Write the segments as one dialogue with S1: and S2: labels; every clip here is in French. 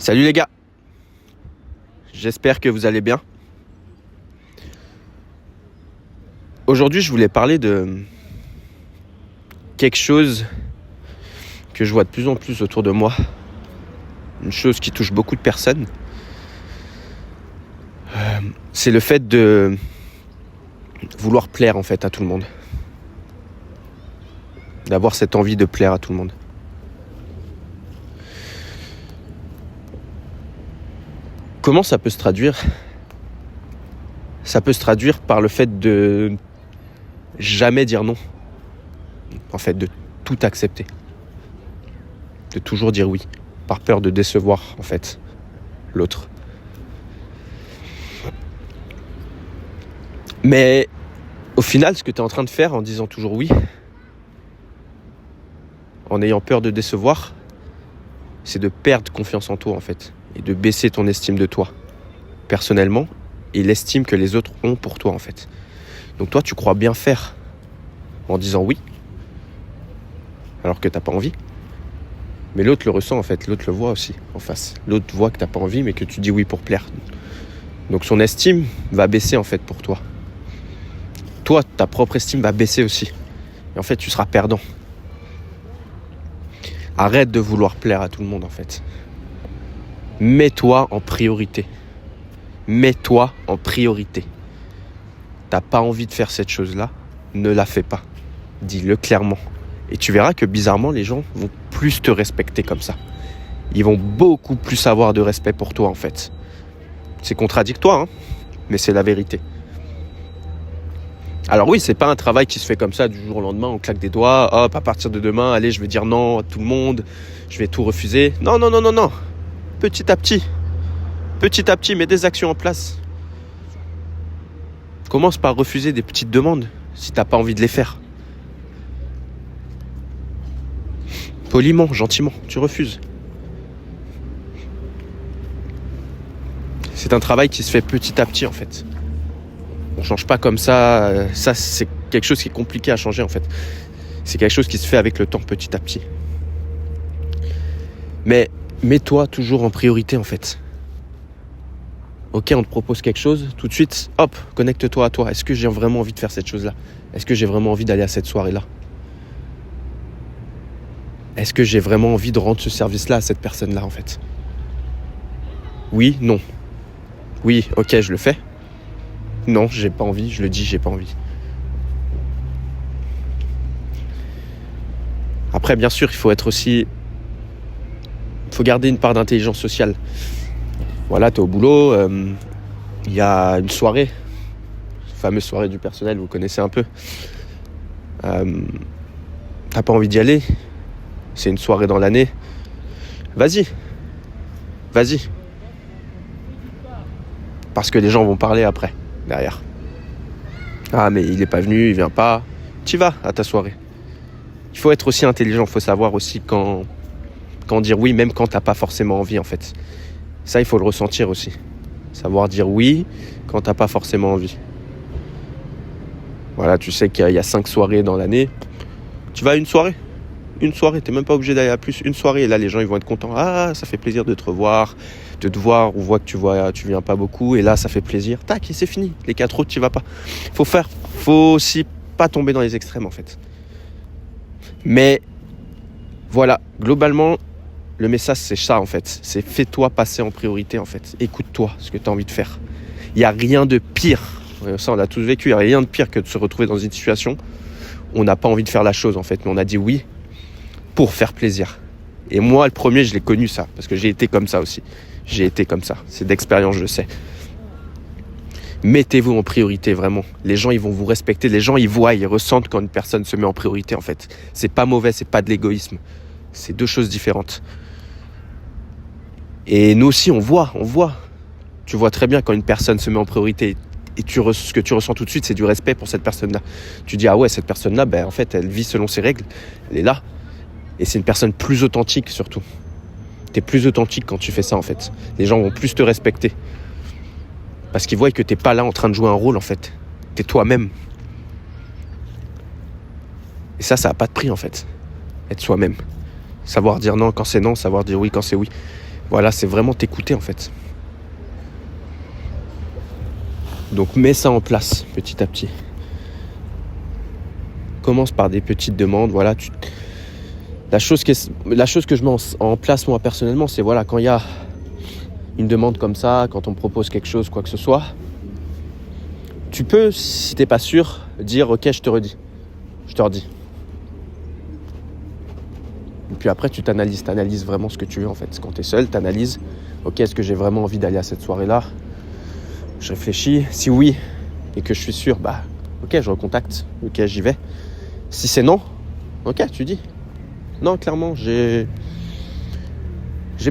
S1: Salut les gars, j'espère que vous allez bien. Aujourd'hui, je voulais parler de quelque chose que je vois de plus en plus autour de moi. Une chose qui touche beaucoup de personnes. C'est le fait de vouloir plaire en fait à tout le monde. D'avoir cette envie de plaire à tout le monde. Comment ça peut se traduire ? Ça peut se traduire par le fait de jamais dire non. En fait, de tout accepter. De toujours dire oui. Par peur de décevoir, en fait, l'autre. Mais au final, ce que tu es en train de faire en disant toujours oui, en ayant peur de décevoir, c'est de perdre confiance en toi, en fait. Et de baisser ton estime de toi, personnellement, et l'estime que les autres ont pour toi, en fait. Donc toi, tu crois bien faire en disant oui, alors que t'as pas envie. Mais l'autre le ressent, en fait. L'autre le voit aussi, en face. L'autre voit que t'as pas envie, mais que tu dis oui pour plaire. Donc son estime va baisser, en fait, pour toi. Toi, ta propre estime va baisser aussi. Et en fait, tu seras perdant. Arrête de vouloir plaire à tout le monde, en fait. Mets-toi en priorité. Mets-toi en priorité. T'as pas envie de faire cette chose-là, ne la fais pas. Dis-le clairement. Et tu verras que bizarrement, les gens vont plus te respecter comme ça. Ils vont beaucoup plus avoir de respect pour toi, en fait. C'est contradictoire, hein, mais c'est la vérité. Alors oui, c'est pas un travail qui se fait comme ça du jour au lendemain, on claque des doigts, hop, à partir de demain, allez, je vais dire non à tout le monde, je vais tout refuser. Non. Petit à petit, mets des actions en place. Commence par refuser des petites demandes si t'as pas envie de les faire. Poliment, gentiment, tu refuses. C'est un travail qui se fait petit à petit en fait. On change pas comme ça. Ça, c'est quelque chose qui est compliqué à changer en fait. C'est quelque chose qui se fait avec le temps petit à petit. Mais mets-toi toujours en priorité en fait. Ok, on te propose quelque chose, tout de suite, hop, connecte-toi à toi. Est-ce que j'ai vraiment envie de faire cette chose-là ? Est-ce que j'ai vraiment envie d'aller à cette soirée-là ? Est-ce que j'ai vraiment envie de rendre ce service-là à cette personne-là, en fait ? Oui, non. Oui, ok, je le fais. Non, j'ai pas envie, je le dis, j'ai pas envie. Après, bien sûr, il faut garder une part d'intelligence sociale. Voilà, t'es au boulot, il y a une soirée, fameuse soirée du personnel, vous connaissez un peu. T'as pas envie d'y aller, c'est une soirée dans l'année. Vas-y. Parce que les gens vont parler après, derrière. Ah, mais il est pas venu, il vient pas. T'y vas à ta soirée. Il faut être aussi intelligent, il faut savoir aussi quand dire oui, même quand t'as pas forcément envie, en fait. Ça, il faut le ressentir aussi. Savoir dire oui quand t'as pas forcément envie. Voilà, tu sais qu'il y a 5 soirées dans l'année. Tu vas à une soirée, t'es même pas obligé d'aller à plus. Une soirée, et là, les gens, ils vont être contents. Ah, ça fait plaisir de te revoir, de te voir. On voit que tu viens pas beaucoup. Et là, ça fait plaisir. Tac, et c'est fini. Les 4 autres, tu vas pas. Faut aussi pas tomber dans les extrêmes, en fait. Mais, voilà, globalement, le message, c'est ça, en fait. C'est fais-toi passer en priorité, en fait. Écoute-toi, ce que tu as envie de faire. Il n'y a rien de pire. Ça, on l'a tous vécu. Il n'y a rien de pire que de se retrouver dans une situation où on n'a pas envie de faire la chose, en fait. Mais on a dit oui pour faire plaisir. Et moi, le premier, je l'ai connu, ça. Parce que j'ai été comme ça aussi. C'est d'expérience, je sais. Mettez-vous en priorité, vraiment. Les gens, ils vont vous respecter. Les gens, ils voient, ils ressentent quand une personne se met en priorité, en fait. C'est pas mauvais, c'est pas de l'égoïsme. C'est 2 choses différentes. Et nous aussi, on voit. Tu vois très bien quand une personne se met en priorité. Et ce que tu ressens tout de suite, c'est du respect pour cette personne-là. Tu dis, ah ouais, cette personne-là, en fait, elle vit selon ses règles. Elle est là. Et c'est une personne plus authentique, surtout. T'es plus authentique quand tu fais ça, en fait. Les gens vont plus te respecter. Parce qu'ils voient que t'es pas là en train de jouer un rôle, en fait. T'es toi-même. Et ça a pas de prix, en fait. Être soi-même. Savoir dire non quand c'est non, savoir dire oui quand c'est oui. Voilà, c'est vraiment t'écouter en fait. Donc mets ça en place petit à petit. Commence par des petites demandes. Voilà, la chose que je mets en place moi personnellement, c'est voilà, quand il y a une demande comme ça, quand on me propose quelque chose, quoi que ce soit, tu peux, si t'es pas sûr, dire ok, je te redis. Et puis après, tu t'analyses vraiment ce que tu veux en fait. Quand tu es seul, tu analyses, ok, est-ce que j'ai vraiment envie d'aller à cette soirée-là ? Je réfléchis, si oui, et que je suis sûr, bah ok, je recontacte, ok, j'y vais. Si c'est non, ok, tu dis, non, clairement, j'ai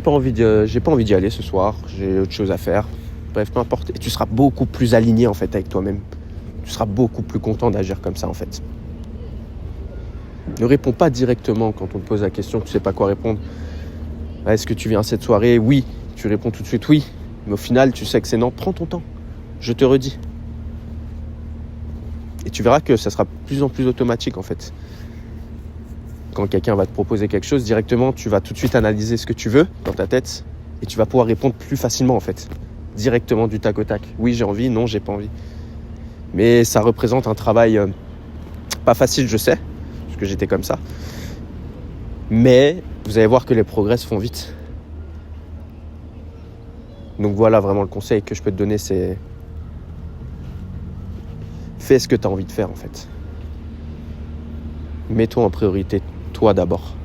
S1: pas envie d'y aller ce soir, j'ai autre chose à faire. Bref, peu importe. Et tu seras beaucoup plus aligné en fait avec toi-même. Tu seras beaucoup plus content d'agir comme ça en fait. Ne réponds pas directement quand on te pose la question, tu sais pas quoi répondre. Est-ce que tu viens à cette soirée ? Oui. Tu réponds tout de suite oui. Mais au final, tu sais que c'est non. Prends ton temps. Je te redis. Et tu verras que ça sera de plus en plus automatique en fait. Quand quelqu'un va te proposer quelque chose, directement, tu vas tout de suite analyser ce que tu veux dans ta tête et tu vas pouvoir répondre plus facilement en fait. Directement du tac au tac. Oui, j'ai envie. Non, j'ai pas envie. Mais ça représente un travail pas facile, je sais, parce que j'étais comme ça. Mais vous allez voir que les progrès se font vite. Donc voilà, vraiment le conseil que je peux te donner, c'est fais ce que tu as envie de faire en fait. Mets-toi en priorité, toi d'abord.